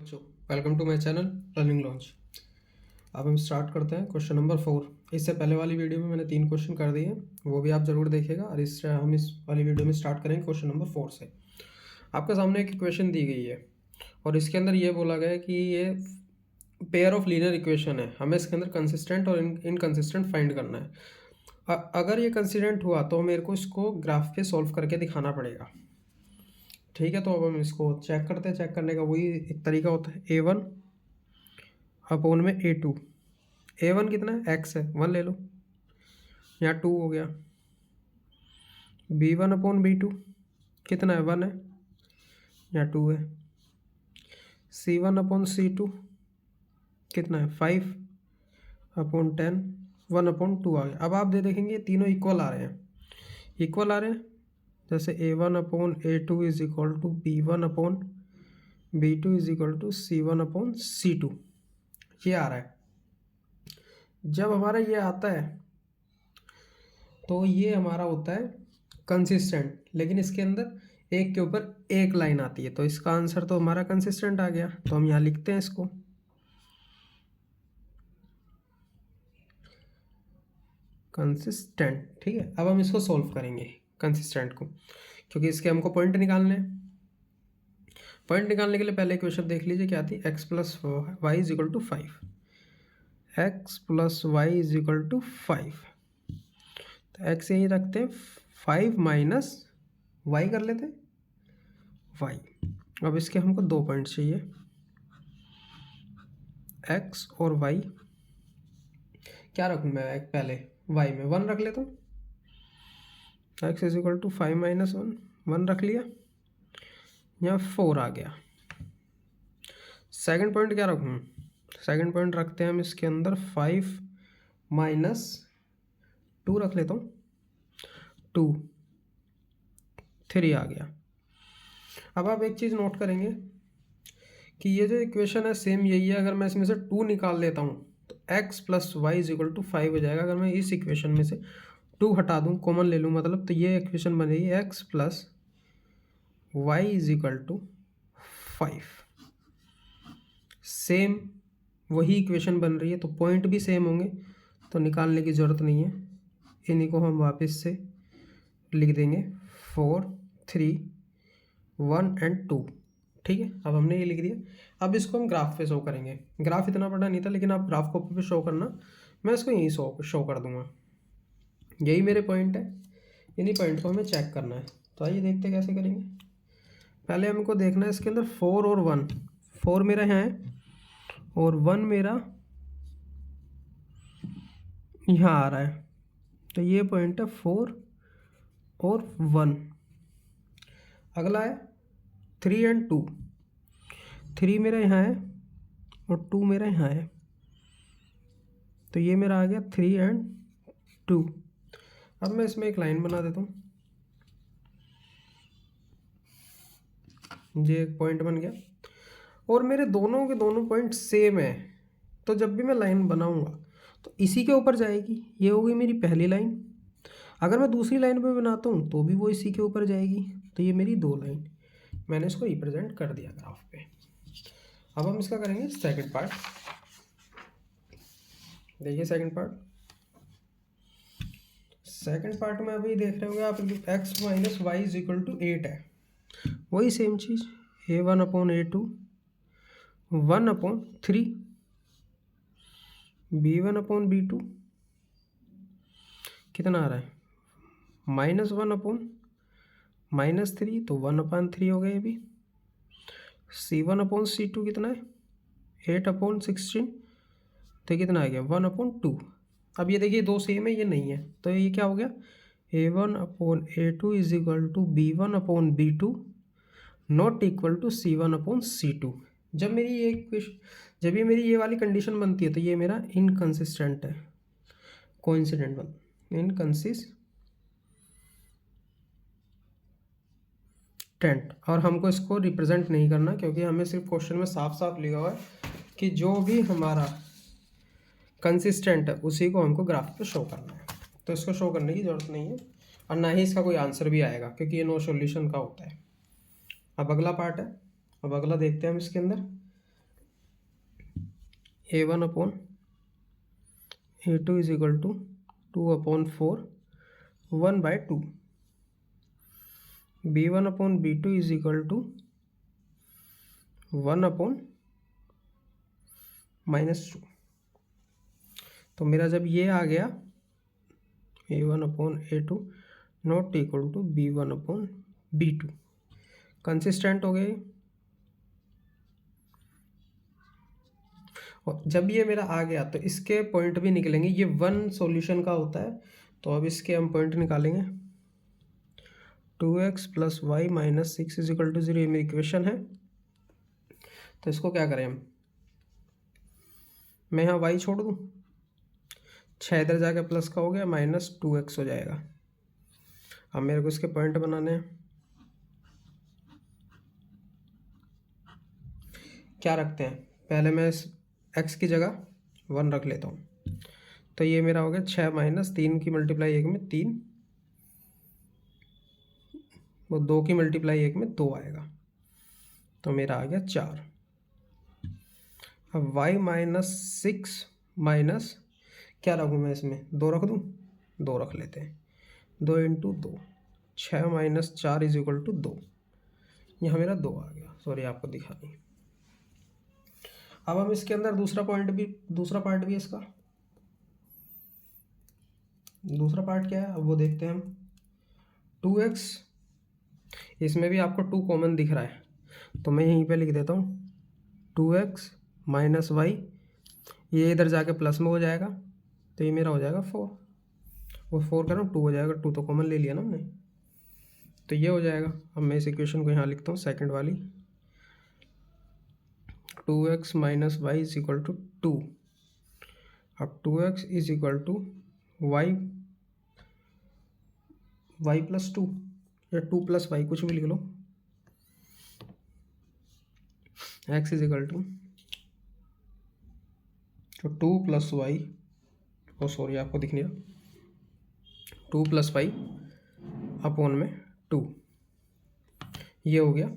बच्चों, welcome to my channel learning launch. अब हम स्टार्ट करते हैं क्वेश्चन नंबर 4। इससे पहले वाली वीडियो में मैंने 3 क्वेश्चन कर दिए, वो भी आप ज़रूर देखिएगा। और हम इस वाली वीडियो में स्टार्ट करेंगे क्वेश्चन नंबर 4 से। आपके सामने एक इक्वेशन दी गई है और इसके अंदर ये बोला गया है कि ये पेयर ऑफ लीनियर इक्वेशन है, हमें इसके अंदर कंसिस्टेंट और इनकंसिस्टेंट फाइंड करना है। अगर ये कंसिस्टेंट हुआ तो मेरे को इसको ग्राफ पे सॉल्व करके दिखाना पड़ेगा। ठीक है, तो अब हम इसको चेक करते हैं। चेक करने का वही एक तरीका होता है, A1 अपॉन में A2। A1 कितना है, x है, 1 ले लो, यहाँ 2 हो गया। B1 अपॉन B2 कितना है, 1 है, यहाँ 2 है। C1 अपॉन C2 कितना है, 5 अपॉन 10, 1 अपॉन 2 आ गया। अब आप देखेंगे तीनों इक्वल आ रहे हैं, इक्वल आ रहे हैं। जैसे A1 upon A2 is equal to B1 upon B2 is equal to C1 upon C2, ये आ रहा है। जब हमारा ये आता है तो ये हमारा होता है कंसिस्टेंट, लेकिन इसके अंदर एक के ऊपर एक लाइन आती है, तो इसका आंसर तो हमारा कंसिस्टेंट आ गया। तो हम यहाँ लिखते हैं इसको कंसिस्टेंट। ठीक है, अब हम इसको सॉल्व करेंगे कंसिस्टेंट को, क्योंकि इसके हमको पॉइंट निकालने हैं। पॉइंट निकालने के लिए पहले इक्वेशन देख लीजिए क्या थी, x plus y is equal to 5। x plus y is equal to 5, तो x यहीं रखते हैं, 5 माइनस वाई कर लेते हैं, वाई। अब इसके हमको 2 पॉइंट चाहिए, x और y। क्या रखूँ मैं, पहले y में 1 रख लेता हूँ, x is equal to 5 minus 1, 1 रख लिया, यहाँ 4 आ गया। सेकंड पॉइंट क्या रखूँ, सेकंड पॉइंट रखते हैं हम इसके अंदर 5 माइनस 2 रख लेता हूँ, 2, 3 आ गया। अब आप एक चीज़ नोट करेंगे कि ये जो इक्वेशन है सेम यही है। अगर मैं इसमें से 2 निकाल लेता हूँ तो x plus y is equal to 5 हो जाएगा। अगर मैं इस इक्वेशन में से 2 हटा दूँ, कॉमन ले लूँ मतलब, तो ये इक्वेशन बनेगी x plus y is equal to 5। Same वही इक्वेशन बन रही है, तो पॉइंट भी सेम होंगे, तो निकालने की ज़रूरत नहीं है। इन्हीं को हम वापस से लिख देंगे 4, 3, 1 एंड 2। ठीक है, अब हमने ये लिख दिया। अब इसको हम ग्राफ पे शो करेंगे। ग्राफ इतना बड़ा नहीं था, लेकिन आप ग्राफ कॉपी पे शो करना, मैं इसको यहीं शो कर दूंगा। यही मेरे पॉइंट है, इन्हीं पॉइंट को हमें चेक करना है। तो आइए देखते कैसे करेंगे। पहले हमको देखना है इसके अंदर 4 और 1। 4 मेरा यहाँ है और 1 मेरा यहाँ आ रहा है, तो ये पॉइंट है 4 और 1। अगला है 3 एंड 2। 3 मेरा यहाँ है और 2 मेरा यहाँ है, तो ये मेरा आ गया 3 एंड 2। अब मैं इसमें एक लाइन बना देता हूँ, ये एक पॉइंट बन गया और मेरे दोनों के दोनों पॉइंट सेम है। तो जब भी मैं लाइन बनाऊंगा तो इसी के ऊपर जाएगी, ये होगी मेरी पहली लाइन। अगर मैं दूसरी लाइन पे बनाता हूँ तो भी वो इसी के ऊपर जाएगी, तो ये मेरी 2 लाइन। मैंने इसको रिप्रेजेंट कर दिया ग्राफ पे। अब हम इसका करेंगे सेकंड पार्ट। देखिए सेकंड पार्ट। सेकंड पार्ट में अभी देख रहे होंगे आप, x minus y is equal to 8 है। वही सेम चीज़, A1 upon A2, 1 upon 3, B1 upon B2 कितना आ रहा है, -1 अपॉन -3, तो 1 अपॉन 3 हो गया ये भी। C1 अपॉन C2 कितना है, 8 अपॉन 16, तो कितना आ गया, 1 अपॉन 2। अब ये देखिए 2 सेम है, ये नहीं है, तो ये क्या हो गया, A1 upon A2 is equal to B1 upon B2 not equal to C1 upon C2। जब ये मेरी ये वाली कंडीशन बनती है तो ये मेरा इनकंसिस्टेंट है, कोइंसिडेंट इनकंसिस्टेंट। और हमको इसको रिप्रेजेंट नहीं करना, क्योंकि हमें सिर्फ क्वेश्चन में साफ साफ लिखा हुआ है कि जो भी हमारा कंसिस्टेंट है उसी को हमको ग्राफ पे शो करना है। तो इसको शो करने की ज़रूरत नहीं है और ना ही इसका कोई आंसर भी आएगा, क्योंकि ये नो सॉल्यूशन का होता है। अब अगला पार्ट है, अब अगला देखते हैं हम इसके अंदर। A1/A2 is equal to 2/4 1/2, B1/B2 is equal to 1/-2। तो मेरा जब ये आ गया A1/A2 not equal to B1/B2, consistent हो गए। और जब ये मेरा आ गया तो इसके पॉइंट भी निकलेंगे, ये वन सॉल्यूशन का होता है। तो अब इसके हम पॉइंट निकालेंगे। 2x + y - 6 is equal to 0, ये मेरी इक्वेशन है। तो इसको क्या करें मैं यहाँ y छोड़ दूँ, 6 इधर जाके प्लस का हो गया, -2x हो जाएगा। अब मेरे को इसके पॉइंट बनाने हैं। क्या रखते हैं, पहले मैं इस x की जगह 1 रख लेता हूँ। तो ये मेरा हो गया 6 - 3 की मल्टीप्लाई 1 में 3, वो 2 की मल्टीप्लाई 1 में 2 आएगा। तो मेरा आ गया 4। अब y - 6 माइनस क्या रखूँ मैं इसमें, 2 रख दूँ, 2 रख लेते हैं। 2 × 2, 6 - 4 इज इक्वल टू 2। यहाँ मेरा 2 आ गया, सॉरी आपको दिखा नहीं। अब हम इसके अंदर दूसरा पार्ट भी इसका दूसरा पार्ट क्या है, अब वो देखते हैं हम। 2x, इसमें भी आपको 2 कॉमन दिख रहा है, तो मैं यहीं पे लिख देता हूँ 2x - y, ये इधर जाके प्लस में हो जाएगा, तो ये मेरा हो जाएगा 4। वो 4 कर रहा हूँ, 2 हो जाएगा, 2 तो कॉमन ले लिया ना हमने, तो ये हो जाएगा। अब मैं इस इक्वेशन को यहाँ लिखता हूँ, सेकंड वाली, 2x - y is equal to 2। अब 2x is equal to y + 2 या 2 + y, कुछ भी लिख लो। x is equal to 2 + y, oh sorry आपको दिख नहीं रहा, 2 + y अपॉन में 2, ये हो गया।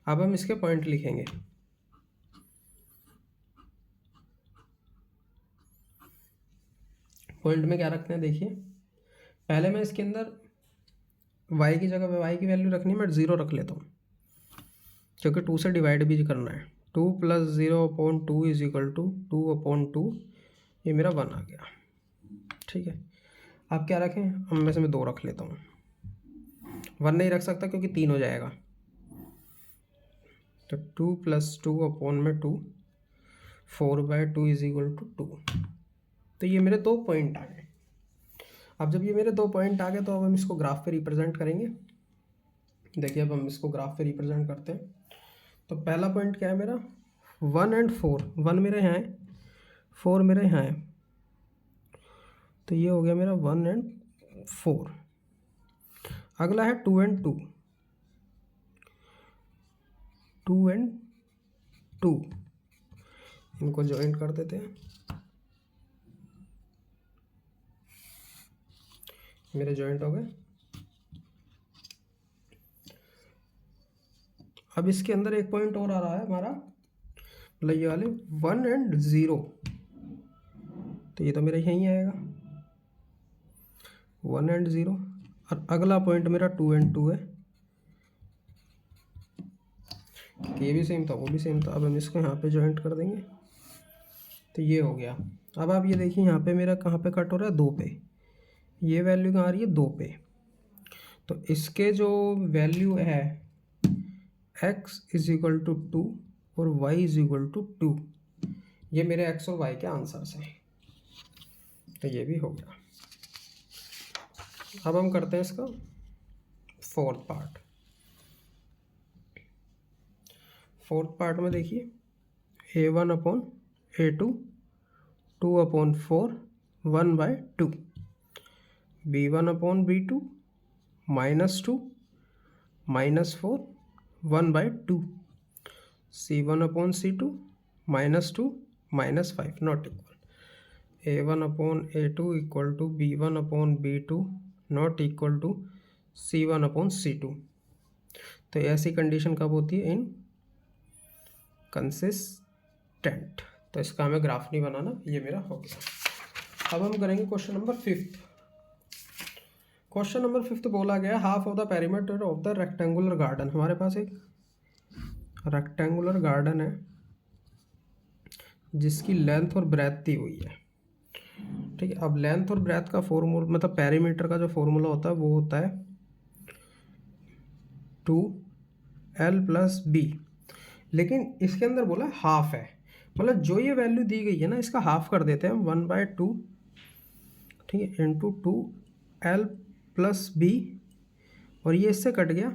अब हम इसके पॉइंट लिखेंगे। पॉइंट में क्या रखते हैं देखिए, पहले मैं इसके अंदर y की जगह y की वैल्यू रखनी है, मैं 0 रख लेता हूँ, क्योंकि 2 से डिवाइड भी करना है। 2 + 0/2 इज इक्वल टू 2/2, ये मेरा 1 आ गया। ठीक है, आप क्या रखें, अब मैं इसमें 2 रख लेता हूँ, 1 नहीं रख सकता क्योंकि 3 हो जाएगा। तो 2 + 2/2, 4/2 इज इक्वल टू 2। तो ये मेरे 2 पॉइंट आ गए। अब जब ये मेरे 2 पॉइंट आ गए, तो अब हम इसको ग्राफ पे रिप्रेजेंट करेंगे। देखिए अब हम इसको ग्राफ पे रिप्रेजेंट करते हैं। तो पहला पॉइंट क्या है मेरा, 1 और 4, 1 मेरे यहाँ है, 4 मेरे यहाँ है, तो ये हो गया मेरा 1 और 4। अगला है 2 और 2, 2 और 2, इनको ज्वाइंट कर देते हैं, मेरे ज्वाइंट हो गए। अब इसके अंदर एक पॉइंट और आ रहा है हमारा, मतलब ये वाले 1 और 0, तो ये तो मेरा यहीं आएगा 1 और 0। और अगला पॉइंट मेरा 2 और 2 है, ये भी सेम था, वो भी सेम था। अब हम इसको यहाँ पे ज्वाइंट कर देंगे, तो ये हो गया। अब आप ये देखिए यहाँ पे मेरा कहाँ पे कट हो रहा है, 2 पे, ये वैल्यू कहाँ आ रही है, 2 पे। तो इसके जो वैल्यू है x इज इक्वल टू 2 और y इज इक्वल टू 2, ये मेरे x और y के आंसर्स हैं। तो ये भी हो गया। अब हम करते हैं इसका फोर्थ पार्ट। फोर्थ पार्ट में देखिए A1/A2 2/4 1/2, B1/B2 -2 -4 1/2, C1/C2 -2 -5 not equal, A1/A2 equal to B1/B2 not equal to C1/C2। तो ऐसी कंडीशन कब होती है, इन कंसिस्टेंट टेंट। तो इसका हमें ग्राफ नहीं बनाना, ये मेरा हो गया। अब हम करेंगे क्वेश्चन नंबर 5। क्वेश्चन नंबर 5 बोला गया half of the perimeter of the rectangular garden. हमारे पास एक रेक्टेंगुलर गार्डन है जिसकी लेंथ और ब्रेथ दी हुई है, ठीक है। अब लेंथ और ब्रेथ का फॉर्मूला, मतलब पेरीमीटर का जो फॉर्मूला होता है वो होता है 2l+b, लेकिन इसके अंदर बोला हाफ है, मतलब जो ये वैल्यू दी गई है ना इसका हाफ कर देते हैं हम 1/2, ठीक है, इंटू 2l+b, और ये इससे कट गया।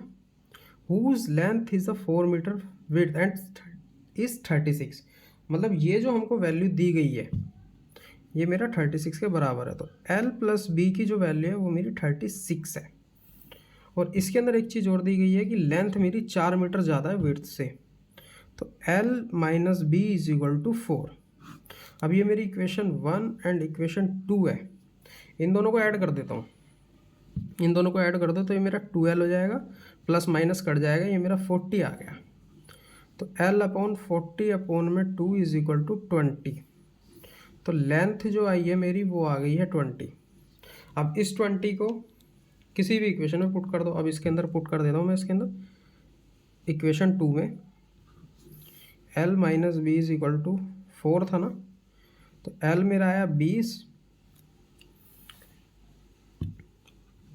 Whose length is 4 metre, width and is 36, मतलब ये जो हमको वैल्यू दी गई है ये मेरा 36 के बराबर है। तो l+b की जो वैल्यू है वो मेरी 36 है, और इसके अंदर एक चीज़ और दी गई है कि लेंथ मेरी 4 मीटर ज़्यादा है विड्थ से, तो l-b = 4। अब ये मेरी इक्वेशन 1 एंड इक्वेशन 2 है, इन दोनों को ऐड कर देता हूँ, इन दोनों को ऐड कर दो तो ये मेरा 2l हो जाएगा, प्लस माइनस कट जाएगा, ये मेरा 40 आ गया। तो l/40/2 = 20। तो लेंथ जो आई है मेरी वो आ गई है 20। अब इस 20 को किसी भी इक्वेशन में पुट कर दो। अब इसके अंदर पुट कर देता हूँ मैं, इसके अंदर इक्वेशन 2 में l-b = 4 था ना, तो l मेरा आया 20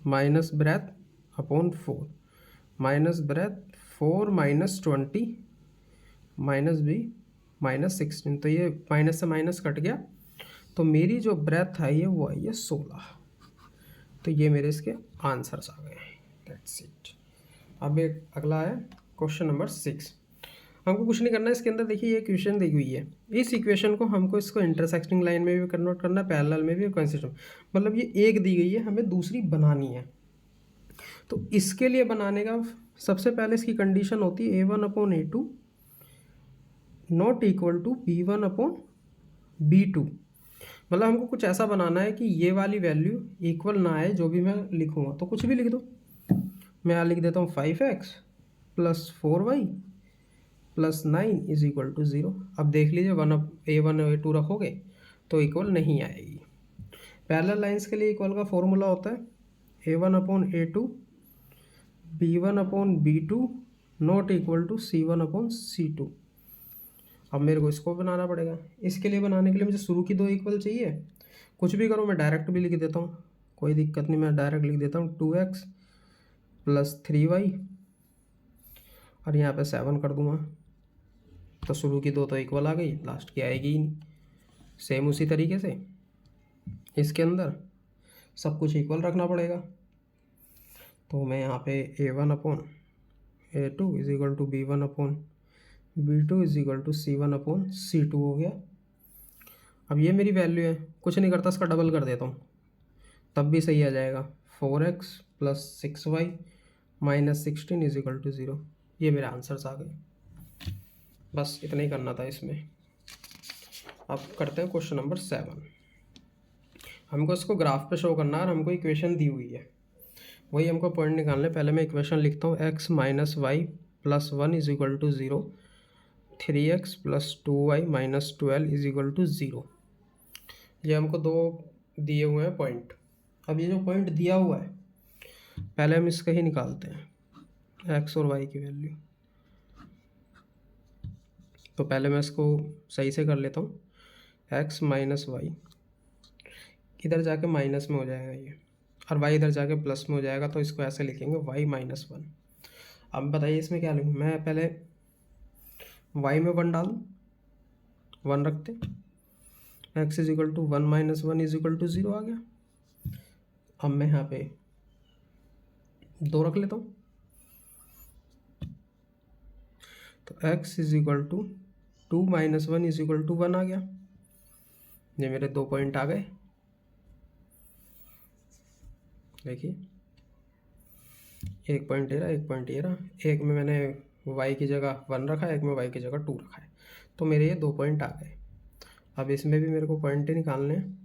minus breadth upon 4, minus breadth 4 - 20 minus b -16, तो ये माइनस से माइनस कट गया, तो मेरी जो ब्रेथ आई है वो आई है 16। तो ये मेरे इसके आंसर्स आ गए, दैट्स इट। अब एक अगला है क्वेश्चन नंबर 6। हमको कुछ नहीं करना है, इसके अंदर देखिए ये इक्वेशन दी हुई है, इस इक्वेशन को हमको इसको इंटरसेक्टिंग लाइन में भी कन्वर्ट करना है, पैरेलल में भी और कोइंसिडेंट, मतलब ये एक दी गई है, हमें दूसरी बनानी है। तो इसके लिए बनाने का सबसे पहले इसकी कंडीशन होती है a1/a2 ≠ b1/b2, मतलब हमको कुछ ऐसा बनाना है कि ये वाली वैल्यू इक्वल ना आए, जो भी मैं लिखूँगा तो कुछ भी लिख दो। मैं यहाँ लिख देता हूँ 5x + 4y + 9 = 0। अब देख लीजिए a1 a2 रखोगे तो इक्वल नहीं आएगी। पैरेलल लाइंस के लिए इक्वल का फॉर्मूला होता है a1/a2 b1/b2 ≠ c1/c2। अब मेरे को इसको बनाना पड़ेगा, इसके लिए बनाने के लिए मुझे शुरू की दो इक्वल चाहिए। कुछ भी करो, मैं डायरेक्ट भी लिख देता हूँ, कोई दिक्कत नहीं, मैं डायरेक्ट लिख देता हूँ 2x + 3y, और यहाँ पे 7 कर दूँगा, तो शुरू की दो तो इक्वल आ गई, लास्ट की आएगी ही नहीं। सेम उसी तरीके से इसके अंदर सब कुछ इक्वल रखना पड़ेगा, तो मैं यहाँ पे a1/a2 = b1/b2 = c1/c2 हो गया। अब ये मेरी वैल्यू है, कुछ नहीं करता, इसका डबल कर देता हूँ तब भी सही आ जाएगा। 4x + 6y - 16 = 0। ये मेरे आंसर्स आ गए, बस इतना ही करना था इसमें। अब करते हैं क्वेश्चन नंबर 7। हमको इसको ग्राफ पे शो करना है और हमको इक्वेशन दी हुई है, वही हमको पॉइंट निकालने। पहले मैं इक्वेशन लिखता हूँ x - y + 1 = 0, 3x + 2y - 12 = 0। ये हमको दो दिए हुए हैं पॉइंट। अब ये जो पॉइंट दिया हुआ है पहले हम इसका ही निकालते हैं x और y की वैल्यू। तो पहले मैं इसको सही से कर लेता हूँ, x - y इधर जाके माइनस में हो जाएगा ये, और y इधर जाके प्लस में हो जाएगा, तो इसको ऐसे लिखेंगे y - 1। अब बताइए इसमें क्या लिखूँ मैं, पहले y में 1 डालूँ, 1 रखते, x = 1 - 1 = 0 आ गया। अब मैं यहाँ पे 2 रख लेता हूँ, तो x = 2 - 1 = 1 आ गया। ये मेरे 2 पॉइंट आ गए। देखिए एक पॉइंट ये रहा, एक पॉइंट ये रहा, एक में मैंने y की जगह 1 रखा है, एक में y की जगह 2 रखा है, तो मेरे ये 2 पॉइंट आ गए। अब इसमें भी मेरे को पॉइंट निकालने हैं,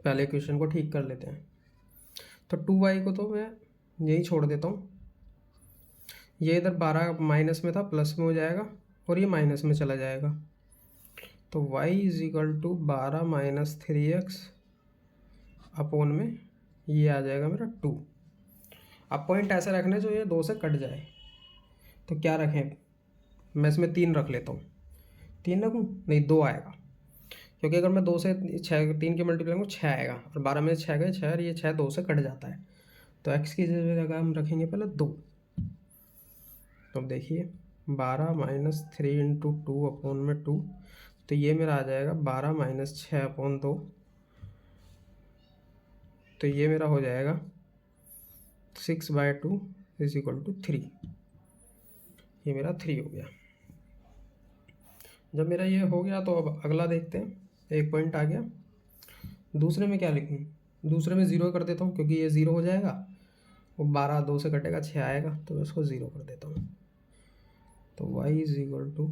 पहले इक्वेशन को ठीक कर लेते हैं। तो 2y को तो मैं यही छोड़ देता हूँ, ये इधर 12 माइनस में था, प्लस में हो जाएगा, और ये माइनस में चला जाएगा, तो y is equal to 12 minus 3x upon में ये आ जाएगा मेरा 2। अब पॉइंट ऐसे रखने जो ये 2 से कट जाए, तो क्या रखें, मैं इसमें 3 रख लेता हूँ। 3 रखूँ, नहीं 2 आएगा, क्योंकि अगर मैं 2 से 6 3 के मल्टीप्लाई करूँ 6 आएगा, और 12 में 6 गए 6 और ये 6 2 से कट जाता है, तो x की जगह हम रखेंगे पहले 2। तो अब देखिए 12 माइनस 3 इंटू 2 अपोन में 2, तो ये मेरा आ जाएगा 12 माइनस 6 अपोन 2, तो ये मेरा हो जाएगा 6/2 इज इक्वल टू 3। ये मेरा 3 हो गया। जब मेरा ये हो गया तो अब अगला देखते हैं। एक पॉइंट आ गया, दूसरे में क्या लिखूँ, दूसरे में 0 कर देता हूँ, क्योंकि ये 0 हो जाएगा, वो 12 2 से कटेगा 6 आएगा, तो मैं इसको 0 कर देता हूँ। तो y is equal to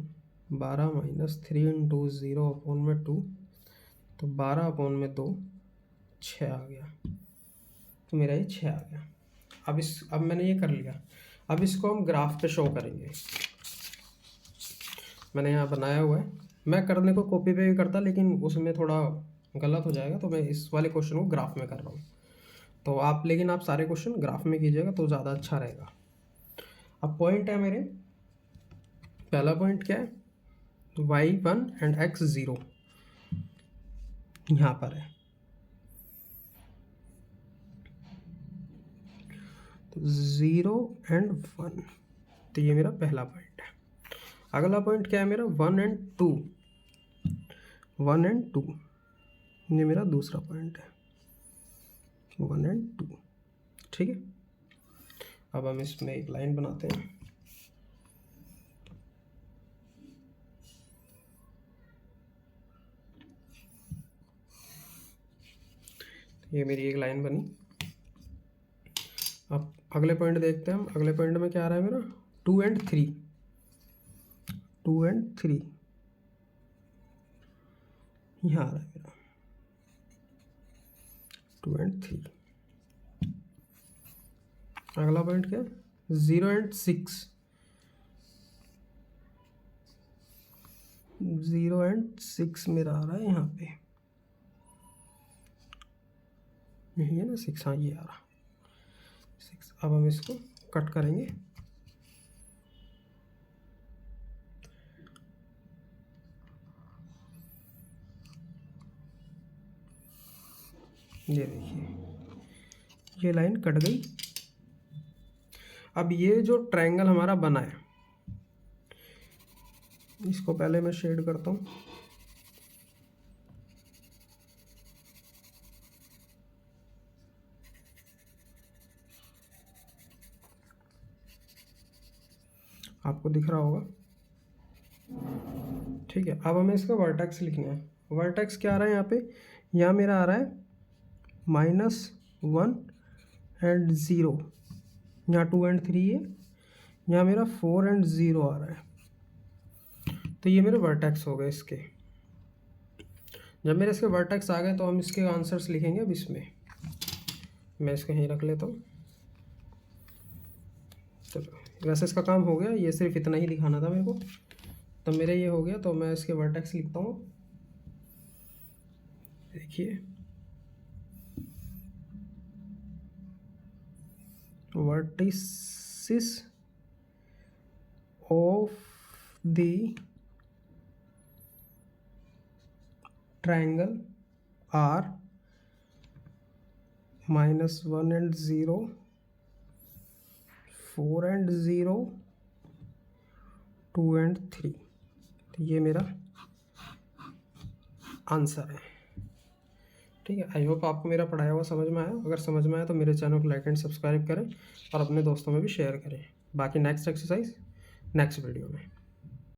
12 minus 3 into 0 upon में 2, तो 12 अपोन में 2 6 आ गया, तो मेरा ये 6 आ गया। अब मैंने ये कर लिया, अब इसको हम ग्राफ पे शो करेंगे। मैंने यहाँ बनाया हुआ है, मैं करने को कॉपी पे भी करता, लेकिन उसमें थोड़ा गलत हो जाएगा, तो मैं इस वाले क्वेश्चन को ग्राफ में कर रहा हूँ। तो आप लेकिन आप सारे क्वेश्चन ग्राफ में कीजिएगा तो ज़्यादा अच्छा रहेगा। अब पॉइंट है मेरे, पहला पॉइंट क्या है, y1 एंड x0 यहाँ पर है, तो 0 एंड 1, तो ये मेरा पहला पॉइंट है। अगला पॉइंट क्या है मेरा, 1 एंड 2, 1 एंड 2, ये मेरा दूसरा पॉइंट है, 1 एंड 2, ठीक है। अब हम इसमें एक लाइन बनाते हैं। ये मेरी एक लाइन बनी। अब अगले पॉइंट देखते हैं हम। अगले पॉइंट में क्या आ रहा है मेरा, 2 एंड 3, 2 एंड 3 यहाँ आ रहा है मेरा, 2 एंड 3। अगला पॉइंट क्या है, 0 एंड 6, 0 एंड 6 मेरा आ रहा है यहाँ पे, यही है ना 6, हाँ ये आ रहा 6। अब हम इसको कट करेंगे, ये देखिए ये लाइन कट गई। अब ये जो ट्रायंगल हमारा बना है, इसको पहले मैं शेड करता हूँ। आपको दिख रहा होगा, ठीक है। अब हमें इसका वर्टेक्स लिखना है। वर्टेक्स क्या आ रहा है यहाँ पे, यहाँ मेरा आ रहा है -1 एंड 0, यहाँ 2 एंड 3 है, यहाँ मेरा 4 एंड 0 आ रहा है, तो ये मेरे वर्टेक्स हो गए इसके। जब मेरे इसके वर्टेक्स आ गए तो हम इसके आंसर्स लिखेंगे। अब इसमें मैं इसको यहीं रख लेता हूँ। चलो वैसे इसका काम हो गया, ये सिर्फ इतना ही दिखाना था मेरे को, तो मेरे ये हो गया। तो मैं इसके वर्टेक्स लिखता हूँ, देखिए vertices of the triangle are -1 and 0, 4 and 0, 2 and 3, तो ये मेरा आंसर है, ठीक है। आई होप आपको मेरा पढ़ाया हुआ समझ में आया। अगर समझ में आया तो मेरे चैनल को लाइक एंड सब्सक्राइब करें और अपने दोस्तों में भी शेयर करें। बाकी नेक्स्ट एक्सरसाइज नेक्स्ट वीडियो में।